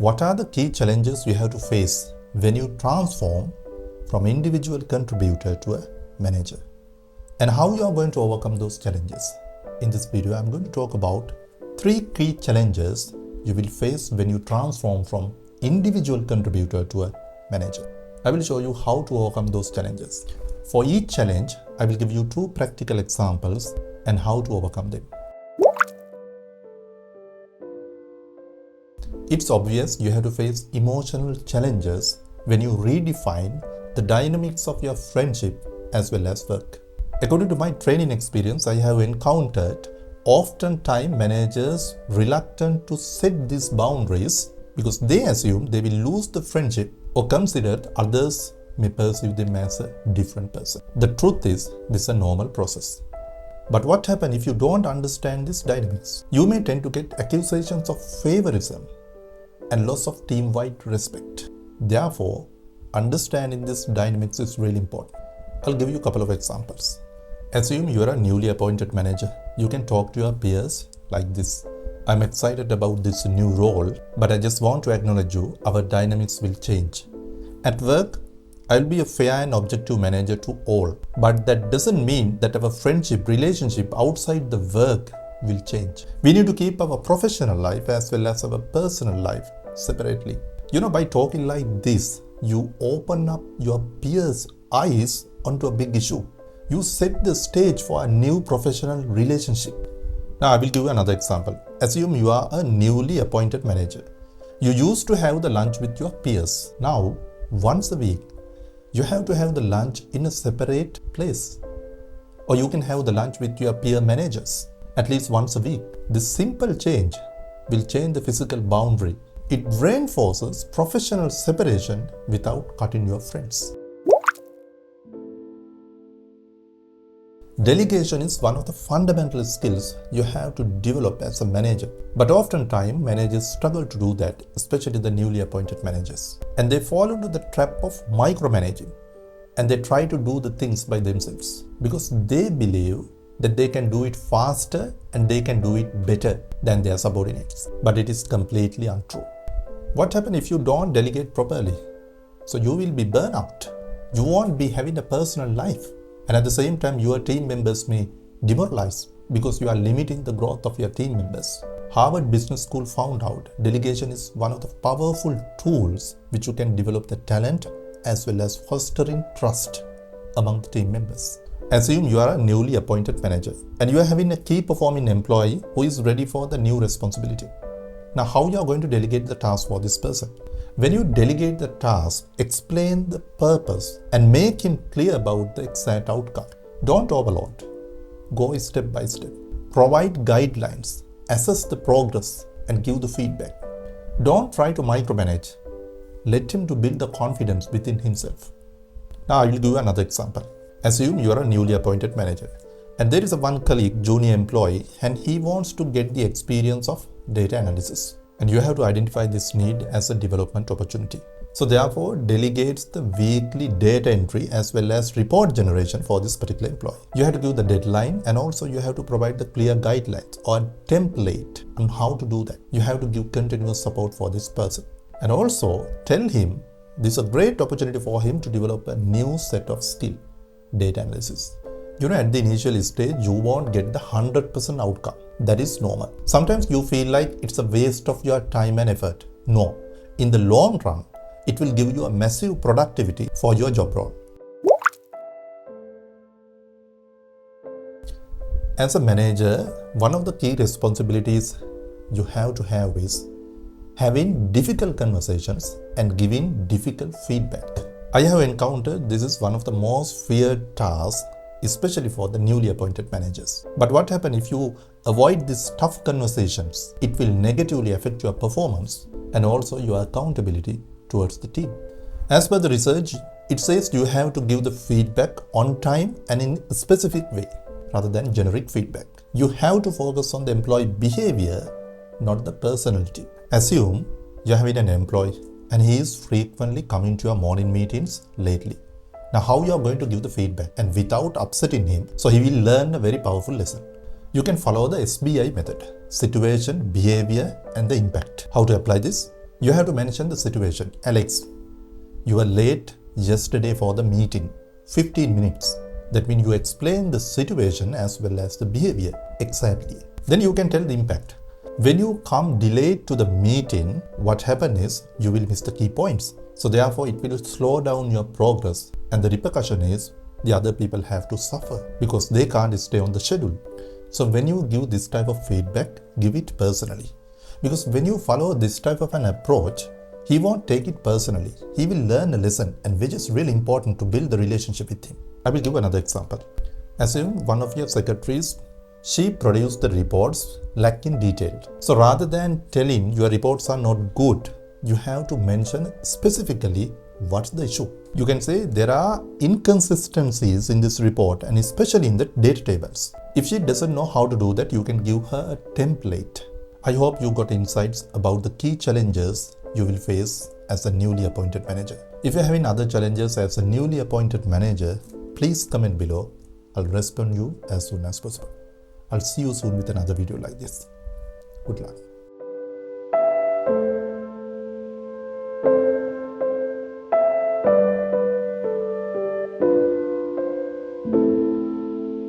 What are the key challenges you have to face when you transform from individual contributor to a manager? And how you are going to overcome those challenges? In this video, I'm going to talk about 3 key challenges you will face when you transform from individual contributor to a manager. I will show you how to overcome those challenges. For each challenge, I will give you 2 practical examples and how to overcome them. It's obvious you have to face emotional challenges when you redefine the dynamics of your friendship as well as work. According to my training experience, I have encountered oftentimes managers reluctant to set these boundaries because they assume they will lose the friendship or consider others may perceive them as a different person. The truth is, this is a normal process. But what happens if you don't understand these dynamics? You may tend to get accusations of favoritism and loss of team-wide respect. Therefore, understanding this dynamics is really important. I'll give you a couple of examples. Assume you are a newly appointed manager. You can talk to your peers like this. I'm excited about this new role, but I just want to acknowledge you, our dynamics will change. At work, I'll be a fair and objective manager to all, but that doesn't mean that our friendship relationship outside the work will change. We need to keep our professional life as well as our personal life separately. By talking like this, you open up your peers' eyes onto a big issue. You set the stage for a new professional relationship. Now I will give you another example. Assume you are a newly appointed manager. You used to have the lunch with your peers. Now, once a week, you have to have the lunch in a separate place. Or you can have the lunch with your peer managers at least once a week. This simple change will change the physical boundary. It reinforces professional separation without cutting your friends. Delegation is one of the fundamental skills you have to develop as a manager. But oftentimes, managers struggle to do that, especially the newly appointed managers. And they fall into the trap of micromanaging. And they try to do the things by themselves because they believe that they can do it faster and they can do it better than their subordinates. But it is completely untrue. What happens if you don't delegate properly? So you will be burnt out. You won't be having a personal life. And at the same time, your team members may demoralize because you are limiting the growth of your team members. Harvard Business School found out delegation is one of the powerful tools which you can develop the talent as well as fostering trust among the team members. Assume you are a newly appointed manager and you are having a key performing employee who is ready for the new responsibility. Now, how you are going to delegate the task for this person? When you delegate the task, explain the purpose and make him clear about the exact outcome. Don't overload. Go step by step. Provide guidelines, assess the progress and give the feedback. Don't try to micromanage. Let him to build the confidence within himself. Now I will give you another example. Assume you are a newly appointed manager and there is a one colleague, junior employee, and he wants to get the experience of data analysis. And you have to identify this need as a development opportunity. So therefore, delegates the weekly data entry as well as report generation for this particular employee. You have to give the deadline and also you have to provide the clear guidelines or template on how to do that. You have to give continuous support for this person. And also tell him this is a great opportunity for him to develop a new set of skill, data analysis. At the initial stage, you won't get the 100% outcome. That is normal. Sometimes you feel like it's a waste of your time and effort. No. In the long run, it will give you a massive productivity for your job role. As a manager, one of the key responsibilities you have to have is having difficult conversations and giving difficult feedback. I have encountered this is one of the most feared tasks, especially for the newly appointed managers. But what happens if you avoid these tough conversations? It will negatively affect your performance and also your accountability towards the team. As per the research, it says you have to give the feedback on time and in a specific way rather than generic feedback. You have to focus on the employee behavior, not the personality. Assume you're having an employee and he is frequently coming to your morning meetings lately. Now how you are going to give the feedback and without upsetting him, so he will learn a very powerful lesson. You can follow the H.V.A method, situation, behavior and the impact. How to apply this? You have to mention the situation. Alex, you were late yesterday for the meeting, 15 minutes. That means you explain the situation as well as the behavior exactly. Then you can tell the impact. When you come delayed to the meeting, what happens is you will miss the key points. So therefore it will slow down your progress, and the repercussion is the other people have to suffer because they can't stay on the schedule. So when you give this type of feedback, give it personally. Because when you follow this type of an approach, he won't take it personally. He will learn a lesson, and which is really important to build the relationship with him. I will give another example. Assume one of your secretaries, she produced the reports lacking detail. So rather than telling your reports are not good, you have to mention specifically what's the issue. You can say there are inconsistencies in this report, and especially in the data tables. If she doesn't know how to do that, you can give her a template. I hope you got insights about the key challenges you will face as a newly appointed manager. If you're having other challenges as a newly appointed manager, please comment below. I'll respond you as soon as possible. I'll see you soon with another video like this. Good luck.